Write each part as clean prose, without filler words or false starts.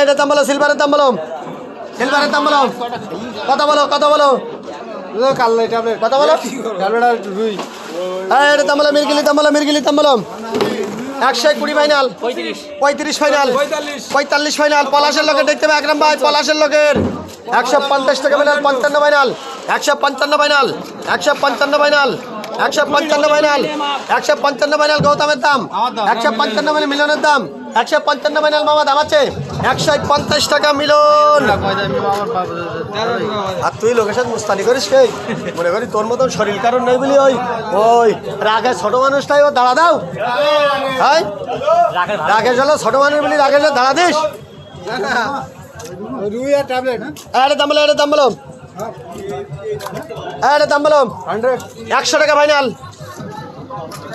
এটা দাম বলো, সিলভারের দাম বলো, সিলভারের দাম বলো, কথা বলো, কথা বলো, কথা বলো, এটা দাম বলো, মিরগিলি দাম বলো, মিরগিলি দাম বলো, 120 ফাইনাল, 35 ফাইনাল, 45 ফাইনাল, পলাশের লোকের দেখতে হবে আকরাম ভাই, পলাশের লোকের 150 টাকা final, 55 final, 155 final, 155 final, 155 final, 155 final, গৌতমের দাম 155 মানে মিলনের দাম 155 ফাইনাল, মামা দাম আছে 150 টাকা মিলন। আর তুই লোকের সাথে মুস্তানি করিস কে? মনে করি তোর মতন শরীর কারণ নেই বলি ওই ওই রাগের ছোট মানুষটাই ও দাঁড়া দাও, হ্যাঁ রাগের চলো ছোট মানুষ বলি রাগের দাঁড়া দিস। এটা দাম বলো, এটা দাম বলো, এটা দাম বলো, 100 টাকা ফাইনাল,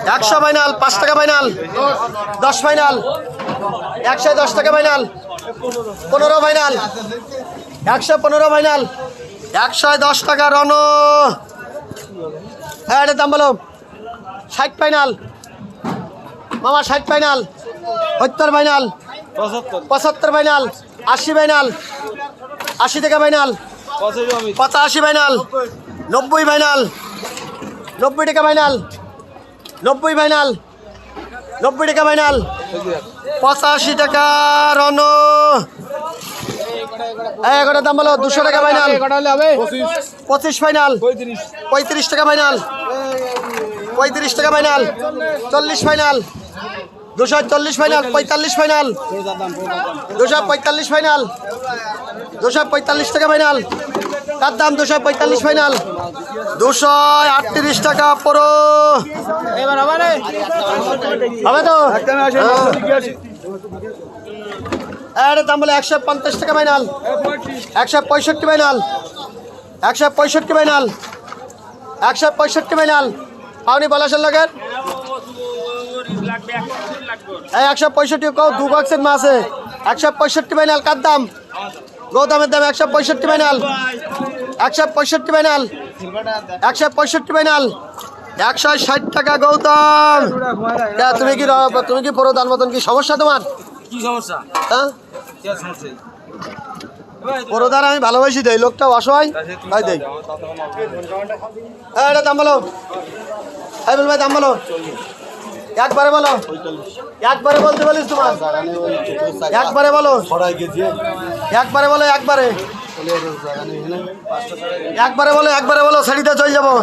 100 ফাইনাল, 5 টাকা ফাইনাল, 10 ফাইনাল, 110 টাকা ফাইনাল, 15 ফাইনাল, 115 ফাইনাল, 110 টাকা রন। এটা দাম বলো, 60 ফাইনাল, মামা 60 ফাইনাল, 70 ফাইনাল, 75 ফাইনাল, 80 ফাইনাল, 80 টাকা ফাইনাল, 85 ফাইনাল, 90 ফাইনাল, 90 টাকা ফাইনাল, 90 ফাইনাল, 90 টাকা ফাইনাল, 85 টাকা রন। এগারো দাম বলো, 200 টাকা ফাইনাল, 25 ফাইনাল, 35 টাকা ফাইনাল, 35 টাকা final, 40 final, 240 final, 45 final, 245 final, 245 টাকা ফাইনাল, তার দাম 245 ফাইনাল, 238 টাকা পুরো হবে তো। এর দাম বলে 150 টাকা ফাইনাল, 165 ফাইনাল, 165 ফাইনাল, 165 ফাইনাল, পাওনি পলাশের লগের 165 কও দু বক্সের মাছে 165 ফাইনাল, কার দাম গৌতমের দাম 165 ফাইনাল, 165 ফাইনাল, 165 ফাইনাল, 160 টাকা গৌতম। তুমি কি প্রধান মতন কি সমস্যা তোমার? কি সমস্যা? হ্যাঁ প্রধান আমি ভালোবাসি দেই, লোকটা অসহায় তাই দেই। এটা দাম বলো, এই বল ভাই দাম বলো, একবারে বলো, একবারে বলতে বলিস তোমার, একবারে বলো, একবারে বলো, একবারে একবারে বলো, একবারে বলো, শাড়িতে চলে যাবো।